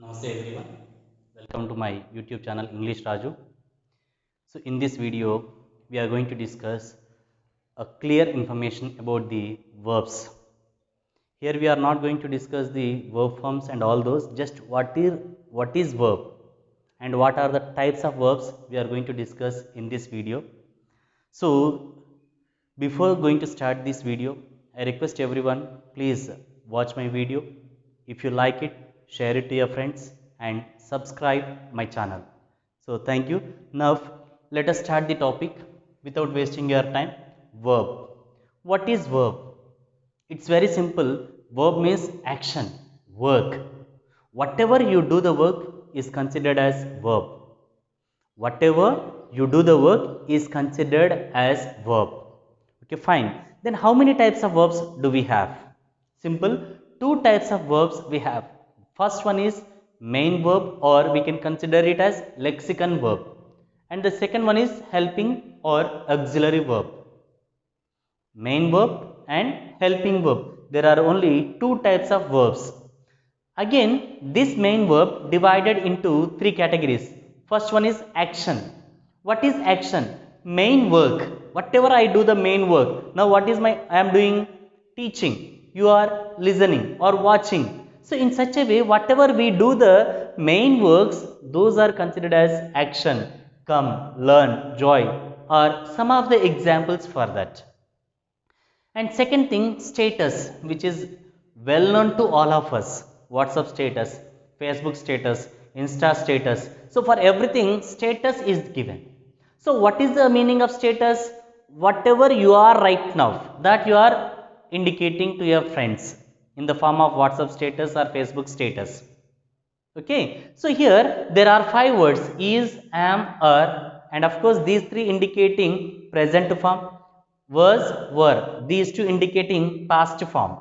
Namaste everyone. Welcome to my YouTube channel English Raju. So in this video we are going to discuss a clear information about the verbs. Here we are not going to discuss the verb forms and all those, just what is verb and what are the types of verbs we are going to discuss in this video. So before going to start this video, I request everyone, please watch my video. If you like it, share it to your friends and subscribe my channel. So thank you. Now let us start the topic without wasting your time. Verb. What is verb? It's very simple. Verb means action, work. Whatever you do the work is considered as verb. Whatever you do the work is considered as verb. Okay, fine. Then how many types of verbs do we have? Simple. Two types of verbs we have. First one is main verb, or we can consider it as lexicon verb. And the second one is helping or auxiliary verb. Main verb and helping verb. There are only two types of verbs. Again, this main verb divided into three categories. First one is action. What is action? Main work. Whatever I do the main work. Now what is I am doing? Teaching. You are listening or watching. So in such a way, whatever we do the main works, those are considered as action. Come, learn, joy, or some of the examples for that. And second thing, status, which is well known to all of us. WhatsApp status, Facebook status, Insta status. So for everything, status is given. So what is the meaning of status? Whatever you are right now, that you are indicating to your friends in the form of WhatsApp status or Facebook status. Okay. So here there are five words: is, am, are, and of course these three indicating present form, was, were, these two indicating past form.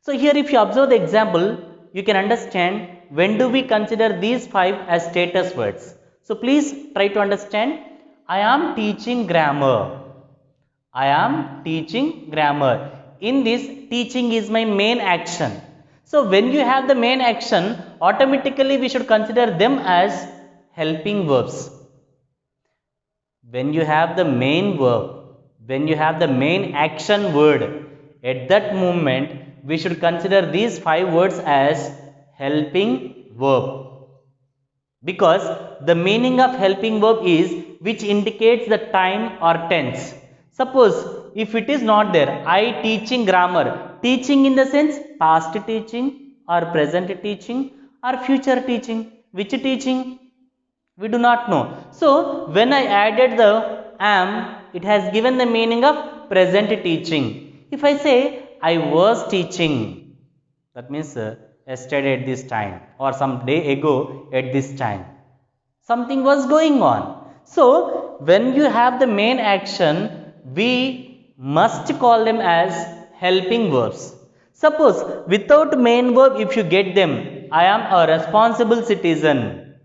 So here if you observe the example, you can understand when do we consider these five as status words. So please try to understand. I am teaching grammar. I am teaching grammar. In this, teaching is my main action. So when you have the main action, automatically we should consider them as helping verbs. When you have the main verb, when you have the main action word, at that moment we should consider these five words as helping verb, because the meaning of helping verb is which indicates the time or tense. Suppose if it is not there, I teaching grammar, teaching in the sense past teaching or present teaching or future teaching. Which teaching? We do not know. So when I added the am, it has given the meaning of present teaching. If I say I was teaching, that means yesterday at this time or some day ago at this time, something was going on. So when you have the main action, we must call them as helping verbs. Suppose without main verb, if you get them, I am a responsible citizen.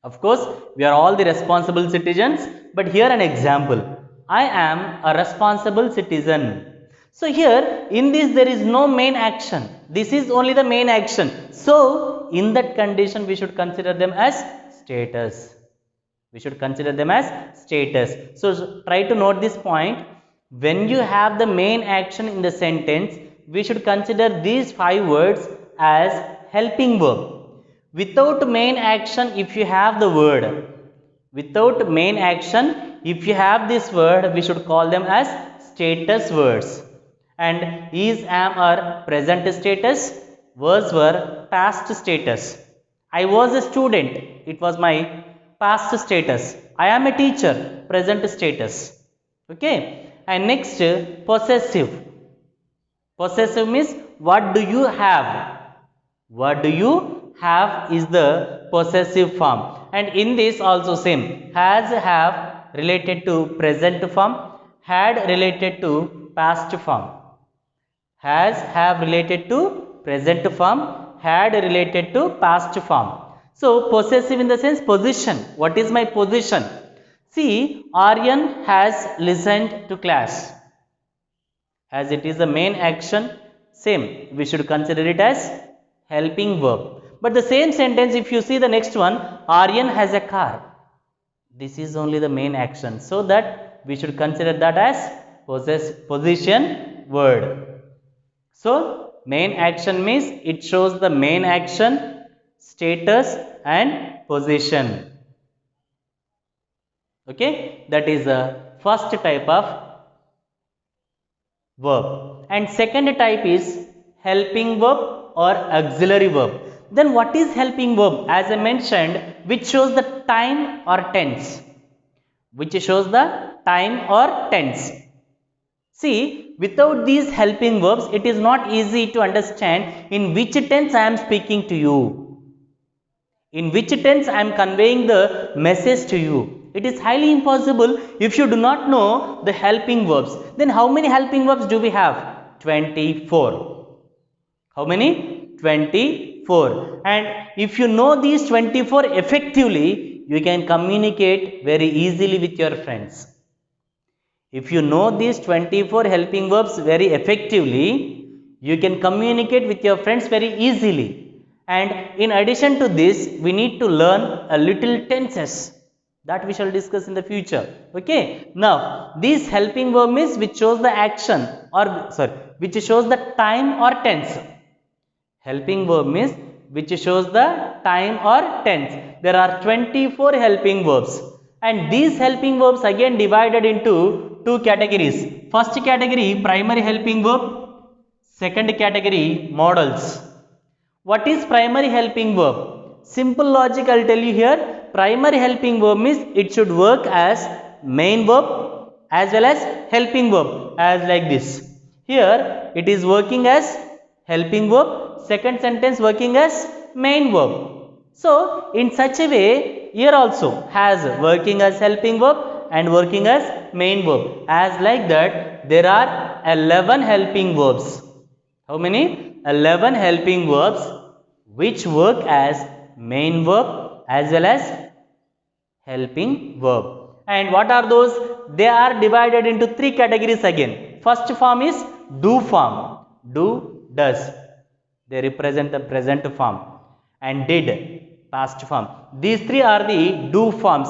Of course, we are all the responsible citizens, but here an example. I am a responsible citizen. So here in this there is no main action. This is only the main action. So in that condition we should consider them as status. We should consider them as status. So try to note this point. When you have the main action in the sentence, we should consider these five words as helping verb. Without main action, if you have the word, without main action, if you have this word, we should call them as status words. And is, am, are present status, was, were past status. I was a student, it was my past status. I am a teacher, present status. Okay. And next, possessive. Possessive means what do you have? What do you have is the possessive form. And in this also same, has, have related to present form, had related to past form. Has, have related to present form, had related to past form. So possessive in the sense position. What is my position? See, Aryan has listened to class. As it is the main action, same, we should consider it as helping verb. But the same sentence, if you see the next one, Aryan has a car. This is only the main action. So that we should consider that as position word. So main action means it shows the main action, status and position. Okay, that is the first type of verb. And second type is helping verb or auxiliary verb. Then what is helping verb? As I mentioned, which shows the time or tense. Which shows the time or tense. See, without these helping verbs, it is not easy to understand in which tense I am speaking to you. In which tense I am conveying the message to you. It is highly impossible if you do not know the helping verbs. Then how many helping verbs do we have? 24. How many? 24. And if you know these 24 effectively, you can communicate very easily with your friends. If you know these 24 helping verbs very effectively, you can communicate with your friends very easily. And in addition to this, we need to learn a little tenses that we shall discuss in the future. Okay. Now, this helping verb means which shows the action or which shows the time or tense. Helping verb means which shows the time or tense. There are 24 helping verbs. And these helping verbs again divided into two categories. First category, primary helping verb. Second category, modals. What is primary helping verb? Simple logic I will tell you here. Primary helping verb means it should work as main verb as well as helping verb, as like this. Here it is working as helping verb, second sentence working as main verb. So in such a way, here also has working as helping verb and working as main verb. As like that, there are 11 helping verbs. How many? 11 helping verbs which work as main verb as well as helping verb. And what are those? They are divided into three categories again. First form is do form. Do, does. They represent the present form. And did, past form. These three are the do forms.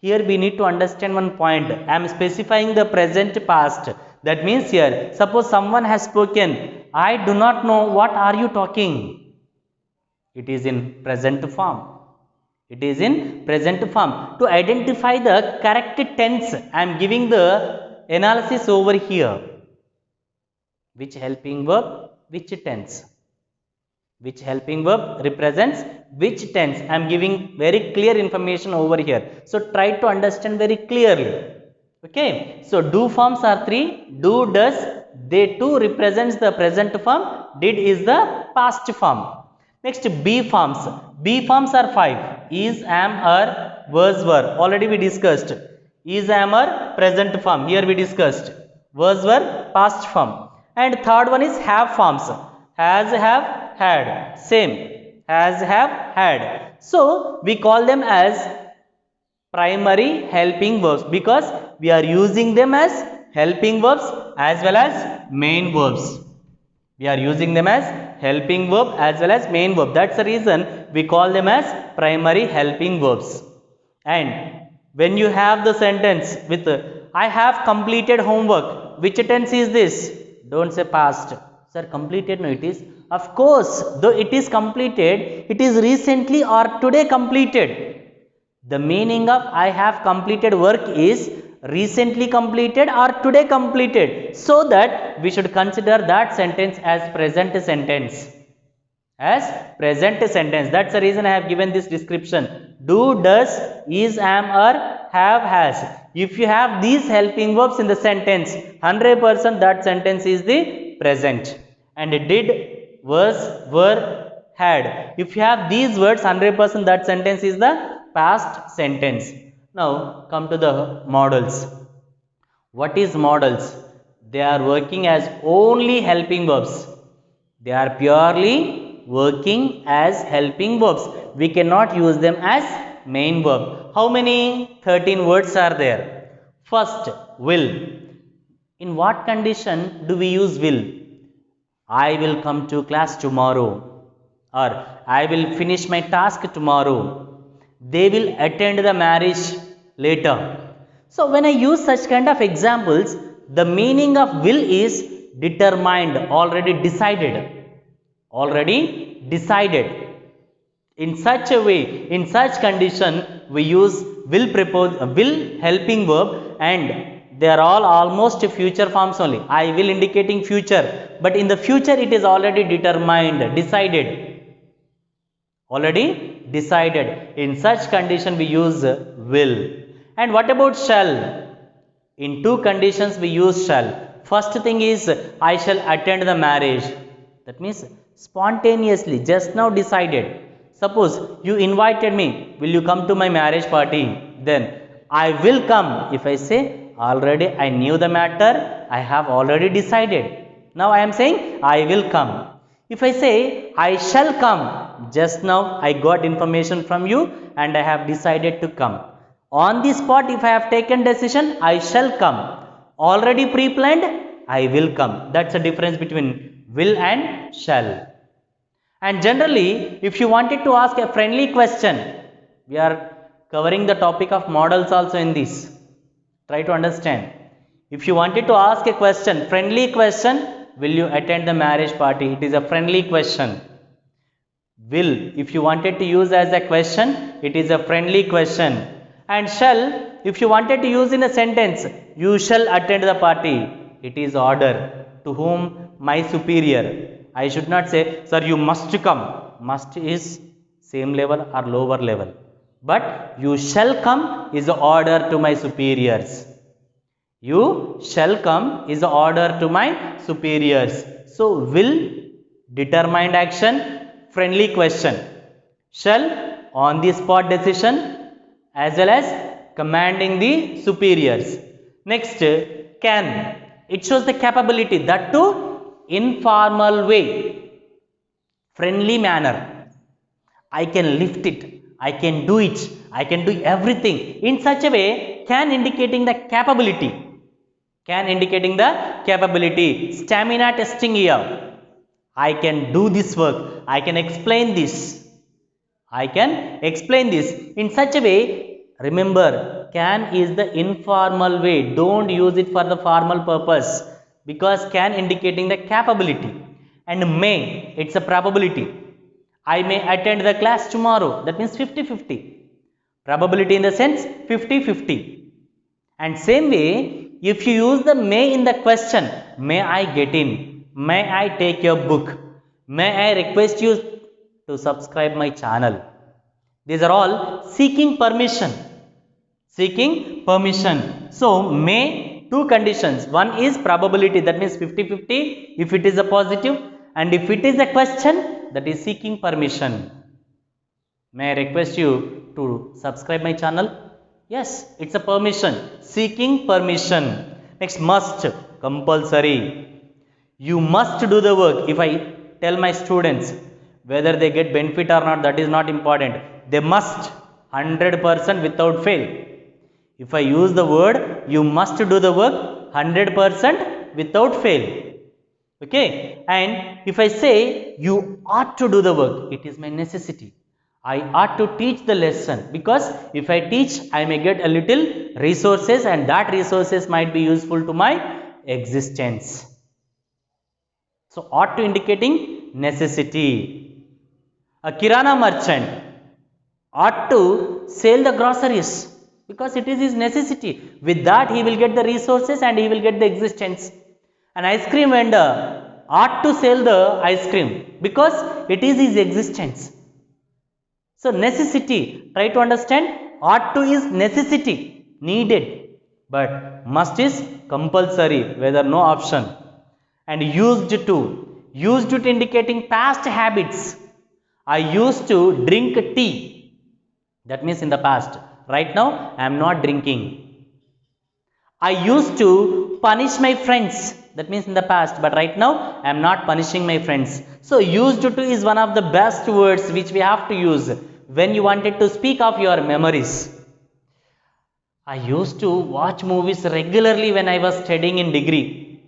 Here we need to understand one point. I am specifying the present past. That means here, suppose someone has spoken, I do not know what are you talking. It is in present form. It is in present form. To identify the correct tense, I am giving the analysis over here. Which helping verb, which tense? Which helping verb represents which tense? I am giving very clear information over here. So try to understand very clearly. Okay. So do forms are three. Do, does. They too represents the present form. Did is the past form. Next, be forms. Be forms are 5. Is, am, are, was, were. Already we discussed. Is, am, are, present form. Here we discussed. Was, were, past form. And third one is have forms. Has, have, had. Same. Has, have, had. So we call them as primary helping verbs because we are using them as helping verbs as well as main verbs. We are using them as helping verb as well as main verb. That's the reason we call them as primary helping verbs. And when you have the sentence with I have completed homework, which tense is this? Don't say past. Sir, completed? No, it is. Of course, though it is completed, it is recently or today completed. The meaning of I have completed work is recently completed or today completed, so that we should consider that sentence as present sentence. As present sentence. That's the reason I have given this description. Do, does, is, am, are, have, has. If you have these helping verbs in the sentence, 100% that sentence is the present. And did, was, were, had. If you have these words, 100% that sentence is the past sentence. Now come to the modals. What is modals? They are working as only helping verbs. They are purely working as helping verbs. We cannot use them as main verb. How many? 13 words are there. First, will. In what condition do we use will? I will come to class tomorrow. or I will finish my task tomorrow. They will attend the marriage later. So when I use such kind of examples, the meaning of will is determined, already decided. Already decided. In such a way, in such condition, we use will helping verb, and they are all almost future forms only. I will indicating future, but in the future it is already determined, decided. Already decided. In such condition we use will. And what about shall? In two conditions we use shall. First thing is I shall attend the marriage. That means spontaneously, just now decided. Suppose you invited me, will you come to my marriage party? Then I will come. If I say already I knew the matter, I have already decided. Now I am saying I will come. If I say I shall come, just now I got information from you and I have decided to come. On the spot, if I have taken decision, I shall come. Already pre-planned, I will come. That's the difference between will and shall. And generally, if you wanted to ask a friendly question, we are covering the topic of models also in this. Try to understand. If you wanted to ask a question, friendly question, will you attend the marriage party? It is a friendly question. Will, if you wanted to use as a question, it is a friendly question. And shall, if you wanted to use in a sentence, you shall attend the party, it is order. To whom? My superior. I should not say, sir, you must come. Must is same level or lower level. But you shall come is an order to my superiors. You shall come is an order to my superiors. So will, determined action, friendly question. Shall, on the spot decision, as well as commanding the superiors. Next, can. It shows the capability, that too informal way, friendly manner. I can lift it, I can do it, I can do everything. In such a way, can indicating the capability. Can indicating the capability. Stamina testing here. I can do this work, I can explain this, I can explain this. In such a way, remember, can is the informal way. Don't use it for the formal purpose, because can indicating the capability. And may, it's a probability. I may attend the class tomorrow. That means 50-50. Probability in the sense 50-50. And same way, if you use the may in the question, may I get in? May I take your book? May I request you to subscribe my channel? These are all seeking permission. Seeking permission. So may, two conditions. One is probability, that means 50-50 if it is a positive, and if it is a question, that is seeking permission. May I request you to subscribe my channel? Yes, it's a permission, seeking permission. Next, must, compulsory. You must do the work. If I tell my students whether they get benefit or not, that is not important. They must 100% without fail. If I use the word you must do the work 100% without fail. Okay, and if I say you ought to do the work, it is my necessity. I ought to teach the lesson, because if I teach, I may get a little resources, and that resources might be useful to my existence. So ought to indicating necessity. A kirana merchant ought to sell the groceries, because it is his necessity. With that he will get the resources and he will get the existence. An ice cream vendor ought to sell the ice cream, because it is his existence. So necessity, try to understand, ought to is necessity, needed, but must is compulsory, whether no option. And used to indicating past habits. I used to drink tea, that means in the past. Right now I am not drinking. I used to punish my friends, that means in the past, but right now I am not punishing my friends. So used to is one of the best words which we have to use when you wanted to speak of your memories. I used to watch movies regularly when I was studying in degree.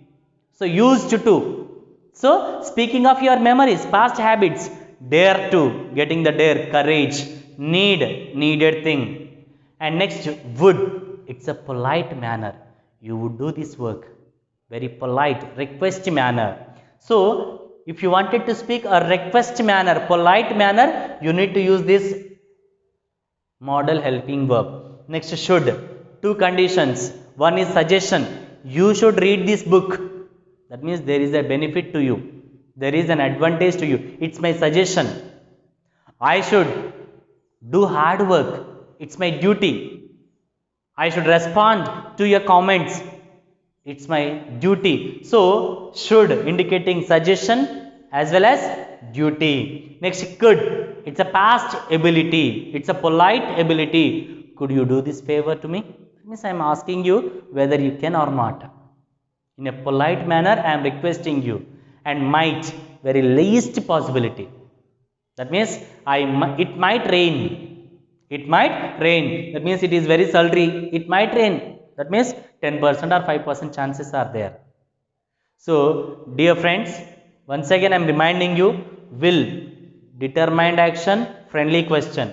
So used to. So speaking of your memories, past habits, dare to, getting the dare, courage, need, needed thing. And next, would, it's a polite manner. You would do this work. Very polite, request manner. So, if you wanted to speak a request manner, polite manner, you need to use this modal helping verb. Next, should. Two conditions. One is suggestion. You should read this book. That means there is a benefit to you. There is an advantage to you. It's my suggestion. I should do hard work. It's my duty. I should respond to your comments. It's my duty. So, should indicating suggestion as well as duty. Next, could. It's a past ability. It's a polite ability. Could you do this favor to me? That means I am asking you whether you can or not. In a polite manner, I am requesting you. And might, very least possibility. That means it might rain. It might rain. That means it is very sultry. It might rain. That means 10% or 5% chances are there. So, dear friends, once again I am reminding you, will, determined action, friendly question.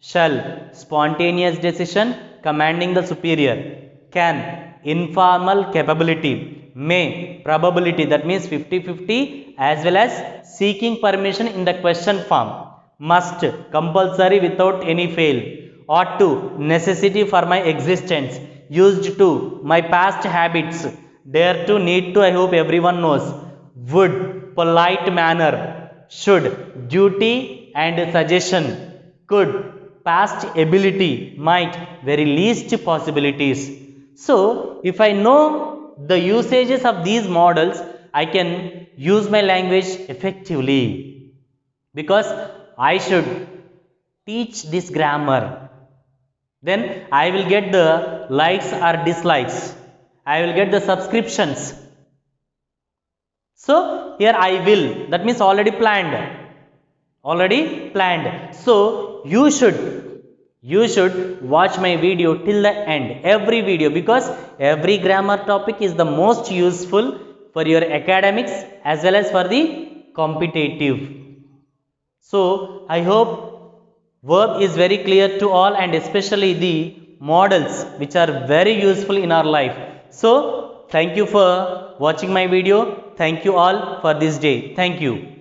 Shall, spontaneous decision, commanding the superior. Can, informal capability. May, probability, that means 50-50, as well as seeking permission in the question form. Must, compulsory without any fail. Ought to, necessity for my existence. Used to, my past habits. Dare to, need to, I hope everyone knows. Would, polite manner. Should, duty and suggestion. Could, past ability. Might, very least possibilities. So, if I know the usages of these models, I can use my language effectively, because I should teach this grammar. Then I will get the likes or dislikes. I will get the subscriptions. So, here I will, that means already planned. Already planned. So, you should watch my video till the end, every video, because every grammar topic is the most useful for your academics as well as for the competitive. So, I hope verb is very clear to all, and especially the models which are very useful in our life. So, thank you for watching my video. Thank you all for this day. Thank you.